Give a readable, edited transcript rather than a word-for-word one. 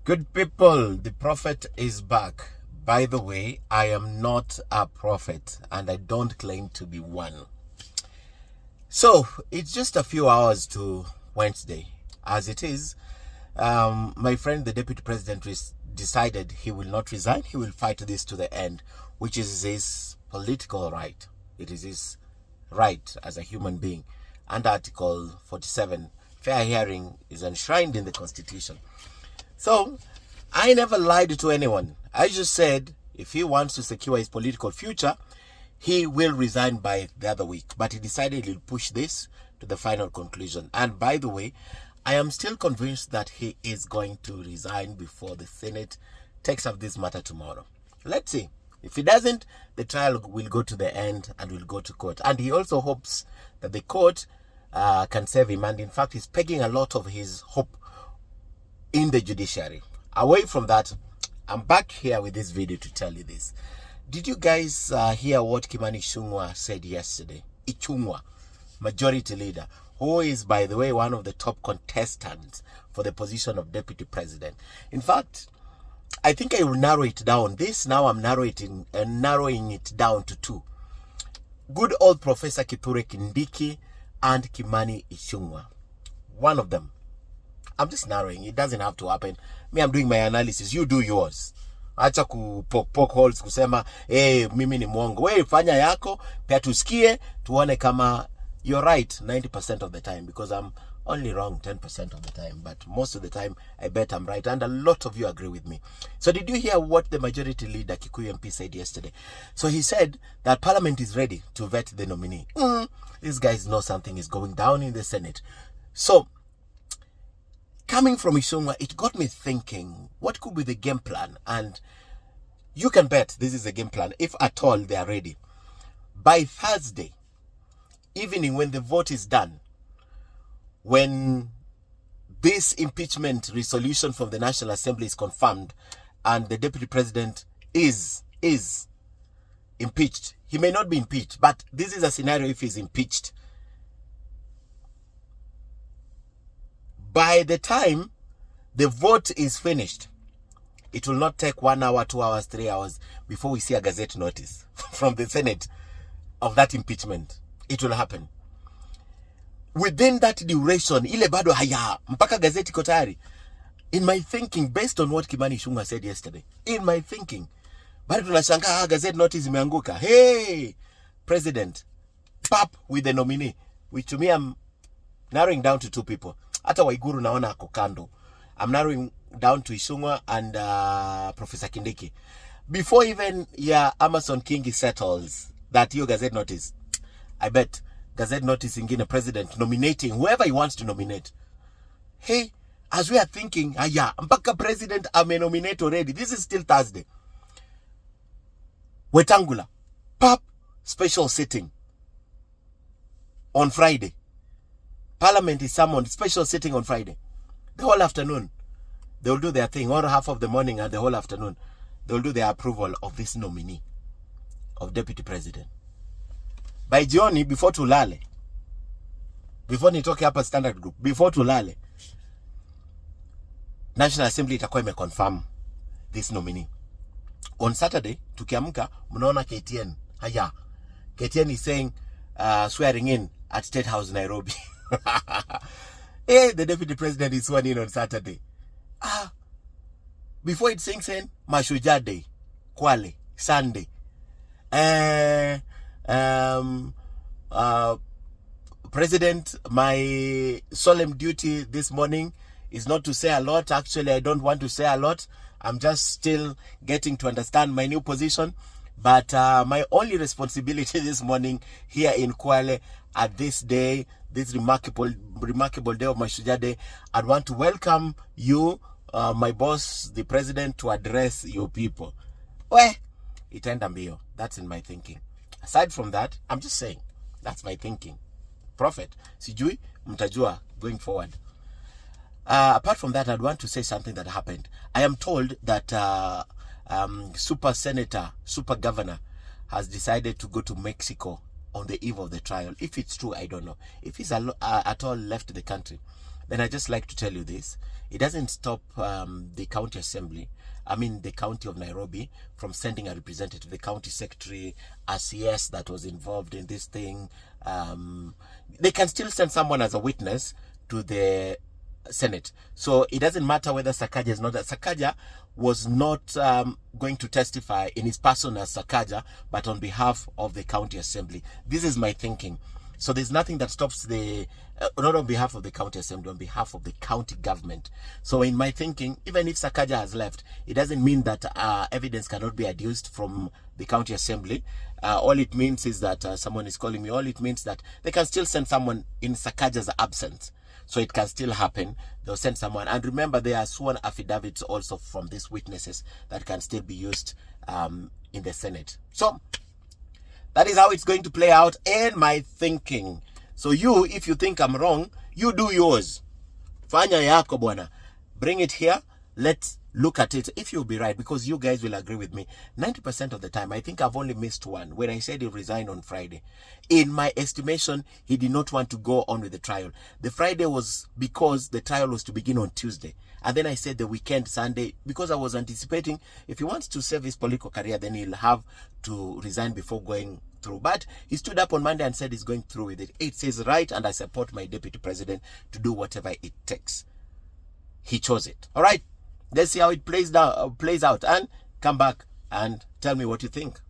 Good people, the prophet is back. By the way, I am not a prophet and I don't claim to be one. So, it's just a few hours to Wednesday. As it is, my friend, the deputy president, decided he will not resign. He will fight this to the end, which is his political right. It is his right as a human being. And Article 47, fair hearing, is enshrined in the Constitution. So, I never lied to anyone. I just said, if he wants to secure his political future, he will resign by the other week. But he decided he'll push this to the final conclusion. And by the way, I am still convinced that he is going to resign before the Senate takes up this matter tomorrow. Let's see. If he doesn't, the trial will go to the end and will go to court. And he also hopes that the court can save him. And in fact, he's pegging a lot of his hope in the judiciary. Away from that, I'm back here with this video to tell you this. Did you guys hear what Mijungu said yesterday? Ichungwa, majority leader, who is, by the way, one of the top contestants for the position of deputy president. In fact, I think I will narrow it down. Now I'm narrowing it down to two. Good old Professor Kithure Kindiki and Kimani Ichungwa. One of them. I'm just narrowing. It doesn't have to happen. Me, I'm doing my analysis. You do yours. Acha ku poke holes kusema, mimi ni mwongo. Wewe fanya yako, pia tusikie, tuone kama you're right 90% of the time, because I'm only wrong 10% of the time, but most of the time I bet I'm right, and a lot of you agree with me. So did you hear what the majority leader Kikuyu MP said yesterday? So he said that Parliament is ready to vet the nominee. These guys know something is going down in the Senate. So coming from Mijungu, it got me thinking, what could be the game plan? And you can bet this is a game plan, if at all they are ready. By Thursday evening, when the vote is done, when this impeachment resolution from the National Assembly is confirmed and the deputy president is impeached, he may not be impeached, but this is a scenario if he's impeached. By the time the vote is finished, it will not take 1 hour, 2 hours, 3 hours before we see a gazette notice from the Senate of that impeachment. It will happen. Within that duration, ile bado haya, mpaka gazeti kotari. In my thinking, based on what Kimani Ichungwa said yesterday, in my thinking, bado tunashangaa gazette notice imeanguka. Hey, President, pap with the nominee, which to me I'm narrowing down to two people. Hata Waiguru naona ako kando. I'm narrowing down to Ichungwa and Professor Kindiki. Before even Amazon King settles that your gazette notice, I bet gazette notice ingine president nominating whoever he wants to nominate. Hey, as we are thinking, mpaka president nominate already. This is still Thursday. Wetangula, pap, special sitting on Friday. Parliament is summoned, special sitting on Friday. The whole afternoon, they will do their thing, or half of the morning and the whole afternoon. They will do their approval of this nominee of deputy president. By jioni, before tulale, before nitoke hapa Standard Group, before tulale, National Assembly itakuwa imeconfirm this nominee. On Saturday, tukiamka, mnaona KTN. KTN is saying, swearing in at State House, Nairobi. Hey, the deputy president is sworn in on Saturday. Before it sinks in, Mashujaa Day, Kwale, Sunday. President, my solemn duty this morning is not to say a lot. Actually, I don't want to say a lot. I'm just still getting to understand my new position. But my only responsibility this morning here in Kwale at this day, this remarkable day of Mashujaa Day, I'd want to welcome you, my boss, the president, to address your people. Well, itenda mbio. That's in my thinking. Aside from that, I'm just saying, that's my thinking. Prophet, sijui, mtajua going forward. Apart from that, I'd want to say something that happened. I am told that super senator, super governor has decided to go to Mexico on the eve of the trial. If it's true, I don't know. If he's at all left the country, then I just like to tell you this. It doesn't stop the county assembly, the county of Nairobi, from sending a representative, the county secretary, RCS that was involved in this thing. They can still send someone as a witness to the Senate. So it doesn't matter whether Sakaja is not. Sakaja was not going to testify in his person as Sakaja, but on behalf of the county assembly. This is my thinking. So there's nothing that stops the, not on behalf of the county assembly, on behalf of the county government. So in my thinking, even if Sakaja has left, it doesn't mean that evidence cannot be adduced from the county assembly. All it means is that someone is calling me. All it means that they can still send someone in Sakaja's absence. So it can still happen. They'll send someone. And remember, there are sworn affidavits also from these witnesses that can still be used in the Senate. So that is how it's going to play out in my thinking. So you, if you think I'm wrong, you do yours. Fanya yako bwana. Bring it here. Let's look at it. If you'll be right, because you guys will agree with me, 90% of the time, I think I've only missed one. When I said he'll resign on Friday, in my estimation, he did not want to go on with the trial. The Friday was because the trial was to begin on Tuesday. And then I said the weekend, Sunday, because I was anticipating if he wants to save his political career, then he'll have to resign before going through. But he stood up on Monday and said he's going through with it. It says right, and I support my deputy president to do whatever it takes. He chose it. All right. Let's see how it plays out, and come back and tell me what you think.